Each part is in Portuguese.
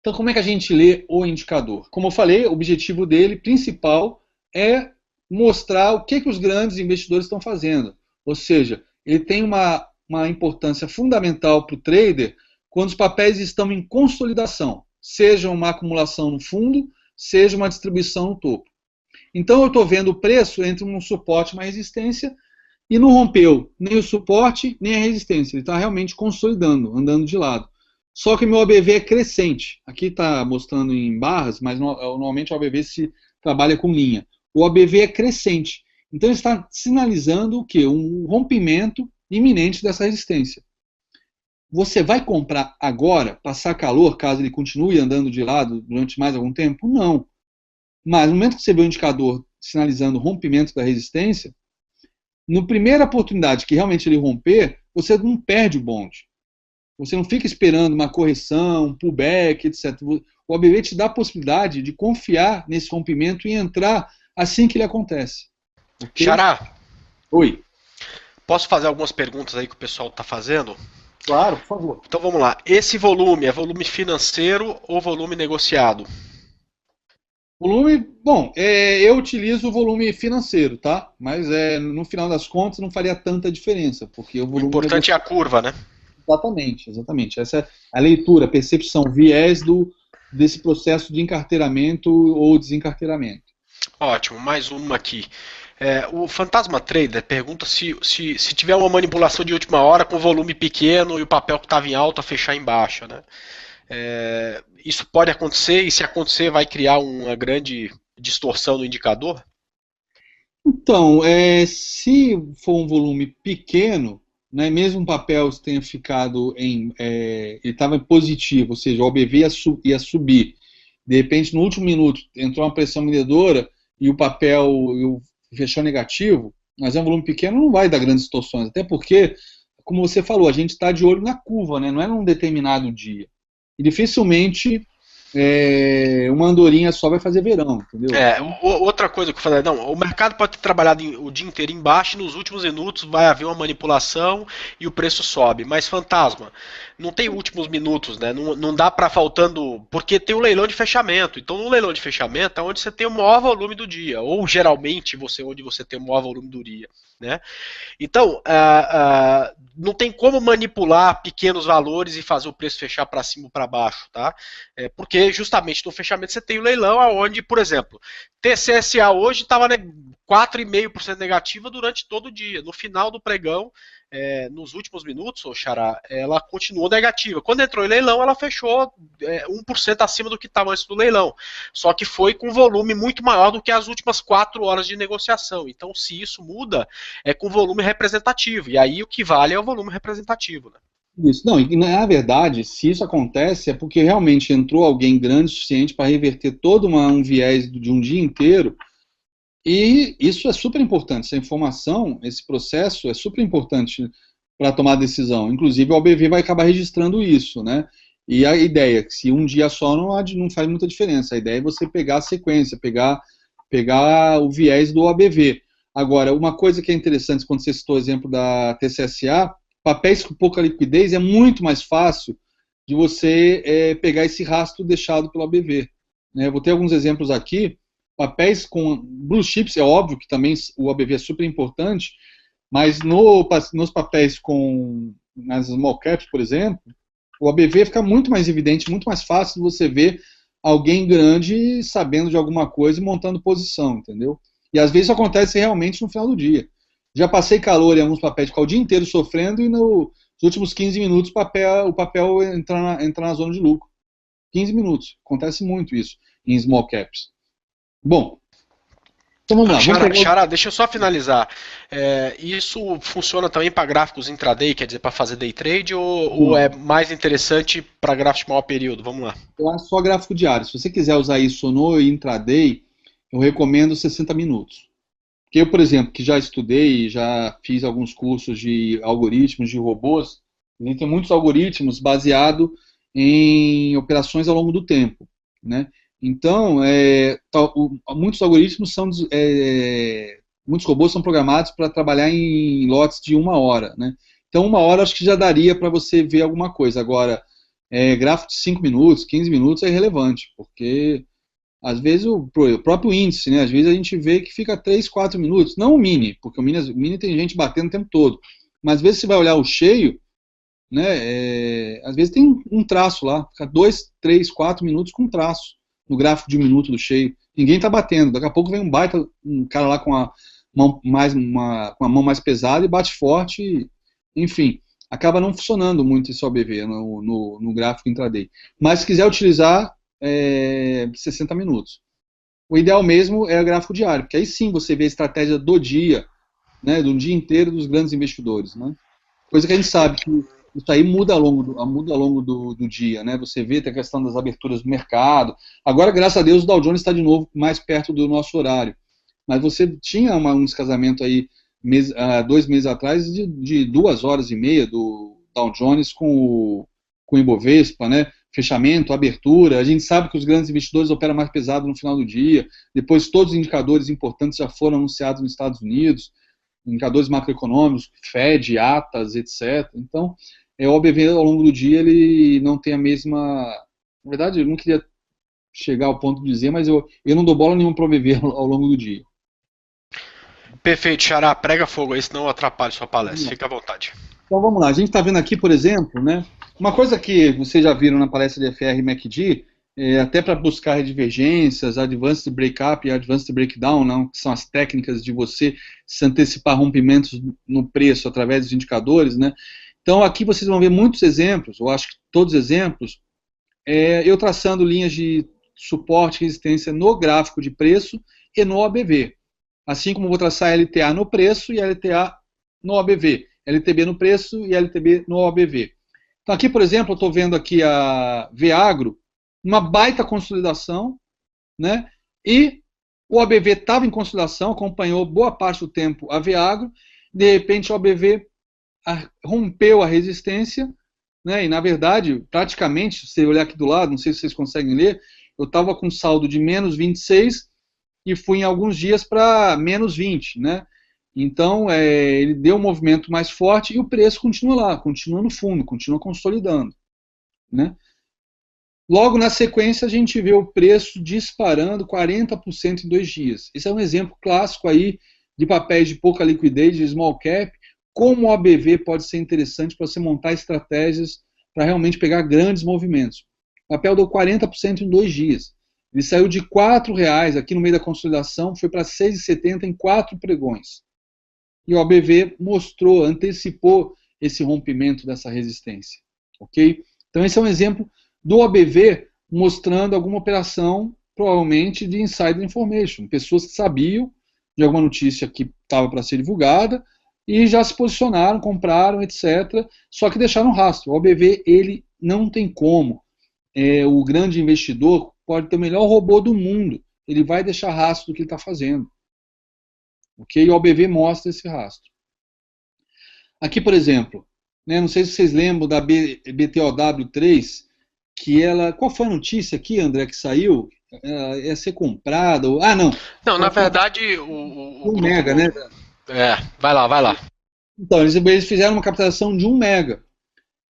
Então, como é que a gente lê o indicador? Como eu falei, o objetivo dele principal é mostrar o que os grandes investidores estão fazendo. Ou seja, ele tem uma importância fundamental para o trader quando os papéis estão em consolidação, seja uma acumulação no fundo, seja uma distribuição no topo. Então, eu estou vendo o preço entre um suporte e uma resistência e não rompeu nem o suporte nem a resistência. Ele está realmente consolidando, andando de lado. Só que meu ABV é crescente. Aqui está mostrando em barras, mas normalmente o ABV se trabalha com linha. O ABV é crescente. Então ele está sinalizando o quê? Um rompimento iminente dessa resistência. Você vai comprar agora, passar calor, caso ele continue andando de lado durante mais algum tempo? Não. Mas no momento que você vê o indicador sinalizando o rompimento da resistência, na primeira oportunidade que realmente ele romper, você não perde o bonde. Você não fica esperando uma correção, um pullback, etc. O ABV te dá a possibilidade de confiar nesse rompimento e entrar assim que ele acontece. Okay? Xará, Oi. posso fazer algumas perguntas aí que o pessoal está fazendo? Claro, por favor. Então vamos lá. Esse volume é volume financeiro ou volume negociado? Volume, bom, eu utilizo o volume financeiro, tá? Mas no final das contas não faria tanta diferença, porque o O volume importante é a negociado. curva, né? Exatamente, exatamente. Essa é a leitura, a percepção, viés desse processo de encarteiramento ou desencarteiramento. Ótimo, mais uma aqui. O Fantasma Trader pergunta se tiver uma manipulação de última hora com volume pequeno e o papel que estava em alta fechar em baixa, né? Isso pode acontecer e se acontecer vai criar uma grande distorção no indicador? Então, se for um volume pequeno, né, mesmo o papel tenha ficado ele estava positivo, ou seja, o OBV ia subir, de repente no último minuto entrou uma pressão vendedora e o papel fechou negativo, mas é um volume pequeno, não vai dar grandes distorções, até porque, como você falou, a gente está de olho na curva, né, não é num determinado dia. E dificilmente uma andorinha só vai fazer verão, entendeu? Então, Outra coisa que eu falei, não, o mercado pode ter trabalhado o dia inteiro embaixo e nos últimos minutos vai haver uma manipulação e o preço sobe. Mas fantasma, não tem últimos minutos, né? Não dá para faltando, porque tem o leilão de fechamento. Então no leilão de fechamento é onde você tem o maior volume do dia, ou geralmente onde você tem o maior volume do dia, né? Então, não tem como manipular pequenos valores e fazer o preço fechar para cima ou para baixo, tá? Porque justamente no fechamento você tem o leilão onde, por exemplo, TCSA hoje estava 4,5% negativa durante todo o dia. No final do pregão, nos últimos minutos, Xará, ela continuou negativa. Quando entrou em leilão, ela fechou 1% acima do que estava antes do leilão. Só que foi com volume muito maior do que as últimas 4 horas de negociação. Então, se isso muda, é com volume representativo. E aí o que vale é o volume representativo. Né? isso. Não, e na verdade, se isso acontece, é porque realmente entrou alguém grande o suficiente para reverter todo um viés de um dia inteiro. E isso é super importante, essa informação, esse processo é super importante para tomar decisão. Inclusive, o OBV vai acabar registrando isso, né? E a ideia, que se um dia só não faz muita diferença, a ideia é você pegar a sequência, pegar o viés do OBV. Agora, uma coisa que é interessante, quando você citou o exemplo da TCSA, papéis com pouca liquidez é muito mais fácil de você pegar esse rastro deixado pelo OBV. Né? Vou ter alguns exemplos aqui. Papéis com blue chips, é óbvio que também o ABV é super importante, mas nos papéis nas small caps, por exemplo, o ABV fica muito mais evidente, muito mais fácil de você ver alguém grande sabendo de alguma coisa e montando posição, entendeu? E às vezes isso acontece realmente no final do dia. Já passei calor em alguns papéis, ficar o dia inteiro sofrendo e nos últimos 15 minutos o papel entra na zona de lucro. 15 minutos. Acontece muito isso em small caps. Bom, então vamos lá. Xará, deixa eu só finalizar. Isso funciona também para gráficos intraday, quer dizer, para fazer day trade, ou é mais interessante para gráficos de maior período? Vamos lá. É só gráfico diário. Se você quiser usar isso no intraday, eu recomendo 60 minutos. Porque eu, por exemplo, que já estudei, já fiz alguns cursos de algoritmos, de robôs, tem muitos algoritmos baseados em operações ao longo do tempo, né? Então, muitos algoritmos muitos robôs são programados para trabalhar em lotes de 1 hora, né? Então, 1 hora acho que já daria para você ver alguma coisa. Agora, gráfico de 5 minutos, 15 minutos é irrelevante, porque às vezes o próprio índice, né? Às vezes a gente vê que fica 3, 4 minutos, não o mini, porque o mini tem gente batendo o tempo todo, mas às vezes você vai olhar o cheio, né? Às vezes tem um traço lá, fica 2, 3, 4 minutos com traço no gráfico de 1 minuto do cheio. Ninguém está batendo, daqui a pouco vem um cara lá com com a mão mais pesada e bate forte, enfim, acaba não funcionando muito esse OBV no gráfico intraday. Mas se quiser utilizar 60 minutos. O ideal mesmo é o gráfico diário, porque aí sim você vê a estratégia do dia, né, do dia inteiro dos grandes investidores, né? Coisa que a gente sabe que isso aí muda ao longo do dia, né? Você vê tem a questão das aberturas do mercado. Agora, graças a Deus, o Dow Jones está de novo mais perto do nosso horário. Mas você tinha um descasamento aí 2 meses atrás de 2 horas e meia do Dow Jones com o Ibovespa, né? Fechamento, abertura. A gente sabe que os grandes investidores operam mais pesado no final do dia. Depois todos os indicadores importantes já foram anunciados nos Estados Unidos, indicadores macroeconômicos, Fed, atas, etc. Então, o OBV ao longo do dia ele não tem a mesma. Na verdade, eu não queria chegar ao ponto de dizer, mas eu não dou bola nenhuma para o OBV ao longo do dia. Perfeito, Xará, prega fogo aí, senão atrapalha sua palestra. Fica à vontade. Então vamos lá, a gente está vendo aqui, por exemplo, né, uma coisa que vocês já viram na palestra de FR e MACD, até para buscar divergências, Advanced Breakup e Advanced Breakdown, não, que são as técnicas de você se antecipar rompimentos no preço através dos indicadores, né? Então aqui vocês vão ver muitos exemplos, eu acho que todos os exemplos, eu traçando linhas de suporte e resistência no gráfico de preço e no OBV. Assim como vou traçar LTA no preço e LTA no OBV. LTB no preço e LTB no OBV. Então aqui, por exemplo, eu estou vendo aqui a Veagro, uma baita consolidação, né? E o OBV estava em consolidação, acompanhou boa parte do tempo a Veagro, de repente o OBV rompeu a resistência, né? E na verdade, praticamente, se você olhar aqui do lado, não sei se vocês conseguem ler, eu estava com saldo de menos 26 e fui em alguns dias para menos 20, né? Então, ele deu um movimento mais forte e o preço continua lá, continua no fundo, continua consolidando, né? Logo na sequência, a gente vê o preço disparando 40% em 2 dias. Esse é um exemplo clássico aí de papéis de pouca liquidez, de small cap, como o OBV pode ser interessante para você montar estratégias para realmente pegar grandes movimentos. O papel deu 40% em 2 dias. Ele saiu de R$ 4,00 aqui no meio da consolidação, foi para R$ 6,70 em 4 pregões. E o OBV mostrou, antecipou esse rompimento dessa resistência. Ok? Então esse é um exemplo do OBV mostrando alguma operação, provavelmente de insider information. Pessoas que sabiam de alguma notícia que estava para ser divulgada e já se posicionaram, compraram, etc. Só que deixaram rastro. O OBV, ele não tem como. O grande investidor pode ter o melhor robô do mundo. Ele vai deixar rastro do que ele está fazendo. Okay? E o OBV mostra esse rastro. Aqui, por exemplo, né, não sei se vocês lembram da BTOW3, que ela... Qual foi a notícia aqui, André, que saiu? Ia ser comprada? Não. Não, na verdade, o Mega, né? Vai lá. Então, eles fizeram uma captação de 1 mega.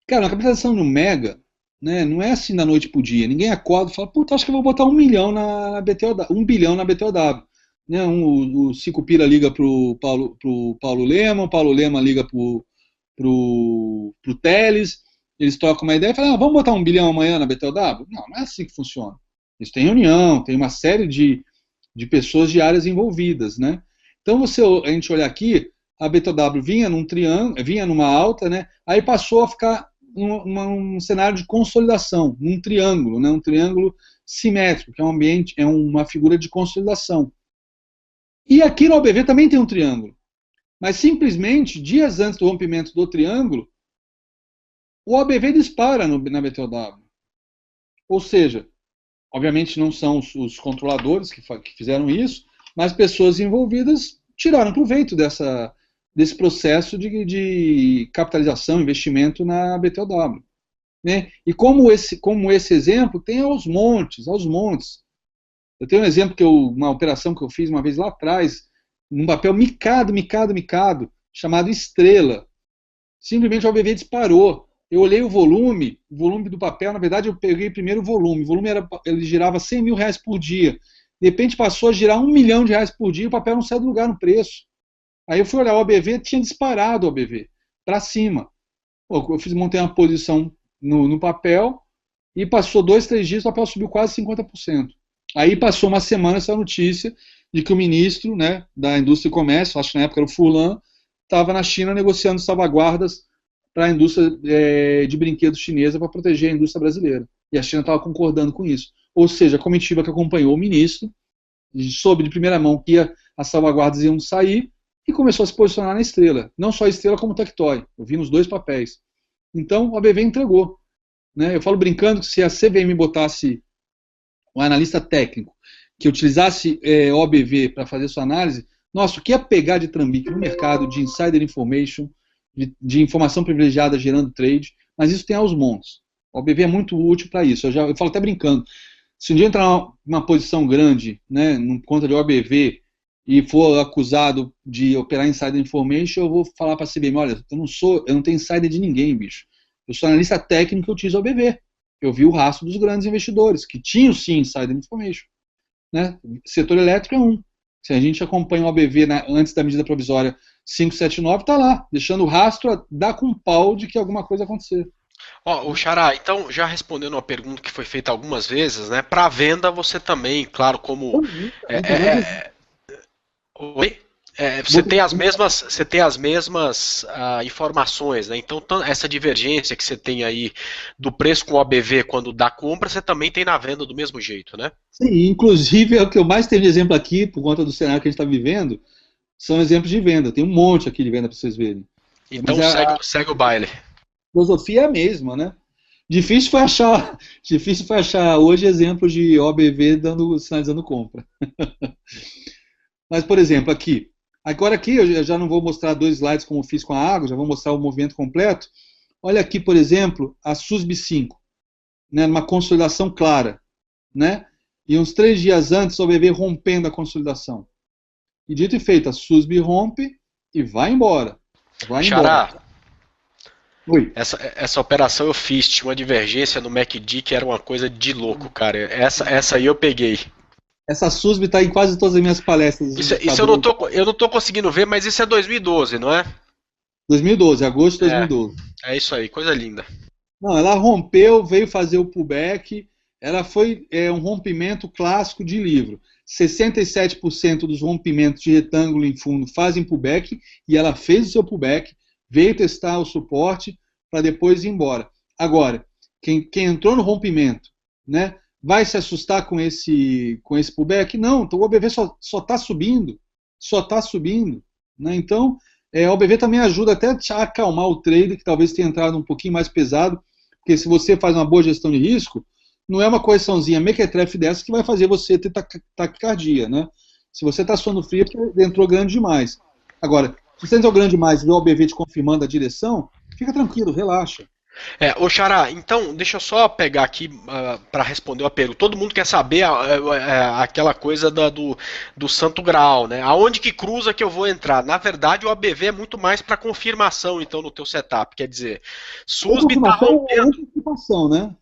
Cara, uma captação de 1 mega, né, não é assim da noite pro dia. Ninguém acorda e fala, puta, acho que eu vou botar 1 milhão na BTOW, 1 bilhão na BTOW. Né, o Cico Pira liga pro Paulo Lema, o Paulo Lema liga pro Teles, eles trocam uma ideia e falam, vamos botar 1 bilhão amanhã na BTOW? Não é assim que funciona. Eles têm reunião, tem uma série de pessoas de áreas envolvidas, né? Então, a gente olhar aqui, a BTOW vinha num triângulo, vinha numa alta, né? Aí passou a ficar um cenário de consolidação, num triângulo, né? Um triângulo simétrico, que é um ambiente, é uma figura de consolidação. E aqui no OBV também tem um triângulo. Mas simplesmente, dias antes do rompimento do triângulo, o OBV dispara na BTOW. Ou seja, obviamente não são os controladores que fizeram isso, mas pessoas envolvidas tiraram proveito desse processo de capitalização, investimento na BTOW. Né? E como esse exemplo, tem aos montes. Eu tenho um exemplo, uma operação que eu fiz uma vez lá atrás, num papel micado, chamado Estrela. Simplesmente o OBV disparou. Eu olhei o volume do papel, na verdade eu peguei primeiro o volume ele girava R$100 mil por dia, de repente passou a girar R$1 milhão por dia, o papel não saiu do lugar no preço. Aí eu fui olhar o ABV, tinha disparado o ABV para cima. Pô, eu montei uma posição no papel e passou 2, 3 dias, o papel subiu quase 50%. Aí passou uma semana essa notícia de que o ministro, né, da Indústria e Comércio, acho que na época era o Furlan, estava na China negociando salvaguardas para a indústria de brinquedos chinesa para proteger a indústria brasileira. E a China estava concordando com isso. Ou seja, a comitiva que acompanhou o ministro soube de primeira mão que as salvaguardas iam sair e começou a se posicionar na Estrela. Não só a Estrela, como o Tectoy. Eu vi nos 2 papéis. Então, o ABV entregou. Né? Eu falo brincando que se a CVM botasse um analista técnico que utilizasse o ABV para fazer sua análise, nossa, o que é pegar de trambique no mercado de insider information, de informação privilegiada gerando trade, mas isso tem aos montes. O ABV é muito útil para isso. Eu falo até brincando. Se um dia entrar numa posição grande, né, por conta de OBV, e for acusado de operar insider information, eu vou falar para a CBM, olha, eu não tenho insider de ninguém, bicho. Eu sou analista técnico que utilizo OBV. Eu vi o rastro dos grandes investidores, que tinham sim insider information. Né? Setor elétrico é um. Se a gente acompanha o OBV antes da medida provisória 579, está lá, deixando o rastro, dá com pau de que alguma coisa acontecer. O Xará, então, já respondendo uma pergunta que foi feita algumas vezes, né? Para venda você também, claro, como... Oi? Você tem as mesmas informações, né? Então essa divergência que você tem aí do preço com o ABV quando dá compra, você também tem na venda do mesmo jeito, né? Sim, inclusive é o que eu mais tenho de exemplo aqui, por conta do cenário que a gente está vivendo, são exemplos de venda. Tem um monte aqui de venda para vocês verem. Então segue o baile. A filosofia é a mesma, né? Difícil foi achar hoje exemplos de OBV sinalizando compra. Mas, por exemplo, agora aqui eu já não vou mostrar 2 slides como eu fiz com a água, já vou mostrar o movimento completo. Olha aqui, por exemplo, a SUSB 5, né, numa consolidação clara, né? E uns 3 dias antes o OBV rompendo a consolidação. E dito e feito, a SUSB rompe e vai embora. Xará, oi. Essa operação eu fiz, tinha uma divergência no MACD que era uma coisa de louco, cara. Essa aí eu peguei. Essa SUSB está em quase todas as minhas palestras. Isso eu não tô conseguindo ver, mas isso é 2012, não é? 2012, agosto de 2012. É isso aí, coisa linda. Não, ela rompeu, veio fazer o pullback, ela foi um rompimento clássico de livro. 67% dos rompimentos de retângulo em fundo fazem pullback, e ela fez o seu pullback, veio testar o suporte para depois ir embora. Agora, quem entrou no rompimento, né, vai se assustar com esse pullback? Não, então o OBV só está subindo, né? Então, o OBV também ajuda até a acalmar o trader, que talvez tenha entrado um pouquinho mais pesado, porque se você faz uma boa gestão de risco, não é uma correçãozinha mequetrefe dessa que vai fazer você ter taquicardia, né? Se você está suando frio, entrou grande demais. Agora, se você entrou grande demais e o OBV te confirmando a direção, fica tranquilo, relaxa. Ô Xará, então deixa eu só pegar aqui para responder uma pergunta. Todo mundo quer saber aquela coisa do Santo Graal, né? Aonde que cruza que eu vou entrar? Na verdade, o ABV é muito mais para confirmação, então, no teu setup. Quer dizer, SUSB está rompendo. Antecipação, né?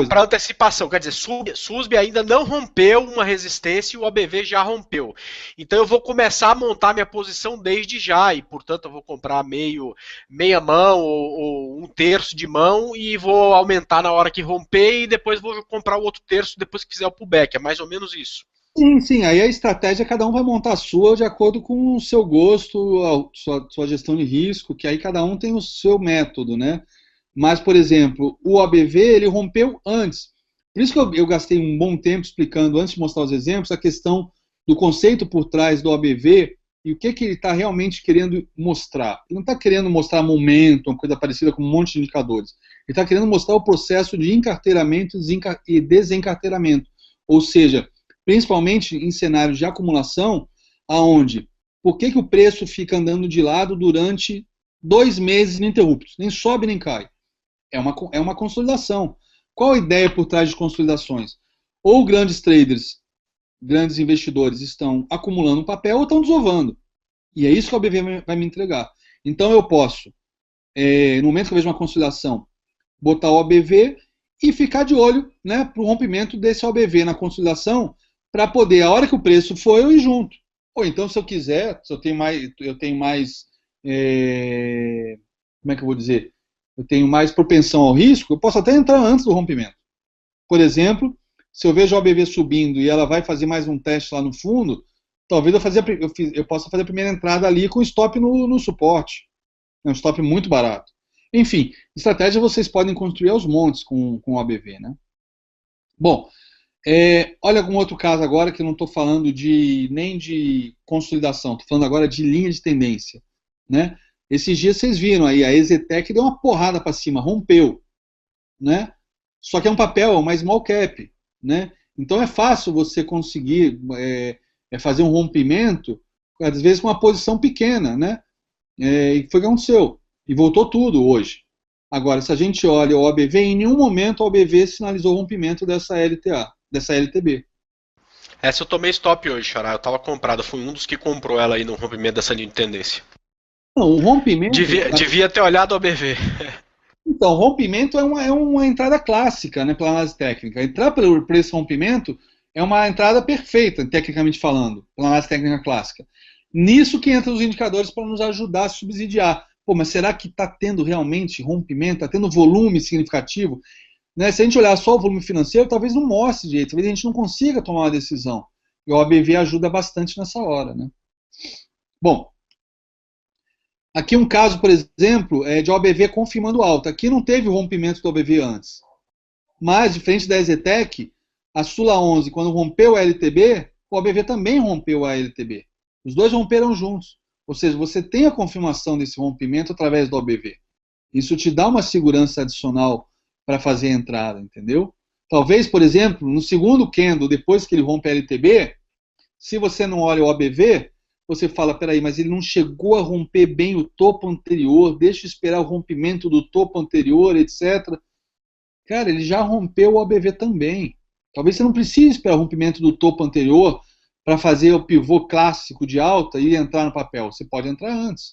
Para antecipação, quer dizer, SUSB ainda não rompeu uma resistência e o ABV já rompeu. Então eu vou começar a montar minha posição desde já, e portanto eu vou comprar meia mão ou 1/3 de mão e vou aumentar na hora que romper e depois vou comprar o outro terço depois que fizer o pullback. É mais ou menos isso. Sim. Aí a estratégia, cada um vai montar a sua de acordo com o seu gosto, sua gestão de risco, que aí cada um tem o seu método, né? Mas, por exemplo, o ABV, ele rompeu antes. Por isso que eu gastei um bom tempo explicando, antes de mostrar os exemplos, a questão do conceito por trás do ABV e o que ele está realmente querendo mostrar. Ele não está querendo mostrar momento, uma coisa parecida com um monte de indicadores. Ele está querendo mostrar o processo de encarteiramento e desencarteiramento. Ou seja, principalmente em cenários de acumulação, aonde, por que o preço fica andando de lado durante 2 meses ininterruptos? Nem sobe nem cai. É uma consolidação. Qual a ideia por trás de consolidações? Ou grandes traders, grandes investidores estão acumulando papel ou estão desovando. E é isso que o ABV vai me entregar. Então eu posso, no momento que eu vejo uma consolidação, botar o OBV e ficar de olho, né, para o rompimento desse OBV na consolidação, para poder, a hora que o preço for, eu ir junto. Ou então, se eu quiser, se eu tenho mais como é que eu vou dizer? Eu tenho mais propensão ao risco, eu posso até entrar antes do rompimento. Por exemplo, se eu vejo a OBV subindo e ela vai fazer mais um teste lá no fundo, talvez eu possa fazer a primeira entrada ali com stop no suporte. É um stop muito barato. Enfim, estratégia vocês podem construir aos montes com o OBV, né? Bom, olha algum outro caso agora que eu não estou falando nem de consolidação, estou falando agora de linha de tendência, né? Esses dias vocês viram aí, a EZTEC deu uma porrada para cima, rompeu, né? Só que é um papel, é uma small cap, né? Então é fácil você conseguir fazer um rompimento, às vezes com uma posição pequena, né? E foi o que aconteceu. E voltou tudo hoje. Agora, se a gente olha o OBV, em nenhum momento o OBV sinalizou o rompimento dessa LTA, dessa LTB. Essa eu tomei stop hoje, Xará. Eu tava comprado, fui um dos que comprou ela aí no rompimento dessa linha de tendência. Não, o rompimento... Devia ter olhado o OBV. Então, rompimento é uma entrada clássica, né, pela análise técnica. Entrar por esse rompimento é uma entrada perfeita, tecnicamente falando, pela análise técnica clássica. Nisso que entram os indicadores para nos ajudar a subsidiar. Pô, mas será que está tendo realmente rompimento? Está tendo volume significativo? Né? Se a gente olhar só o volume financeiro, talvez não mostre direito, talvez a gente não consiga tomar uma decisão. E o OBV ajuda bastante nessa hora, né? Bom, aqui um caso, por exemplo, de OBV confirmando alta. Aqui não teve o rompimento do OBV antes. Mas, diferente da EZTEC, a Sula 11, quando rompeu a LTB, o OBV também rompeu a LTB. Os dois romperam juntos. Ou seja, você tem a confirmação desse rompimento através do OBV. Isso te dá uma segurança adicional para fazer a entrada, entendeu? Talvez, por exemplo, no segundo candle, depois que ele rompe a LTB, se você não olha o OBV, você fala, peraí, mas ele não chegou a romper bem o topo anterior, deixa eu esperar o rompimento do topo anterior, etc. Cara, ele já rompeu o OBV também. Talvez você não precise esperar o rompimento do topo anterior para fazer o pivô clássico de alta e entrar no papel. Você pode entrar antes.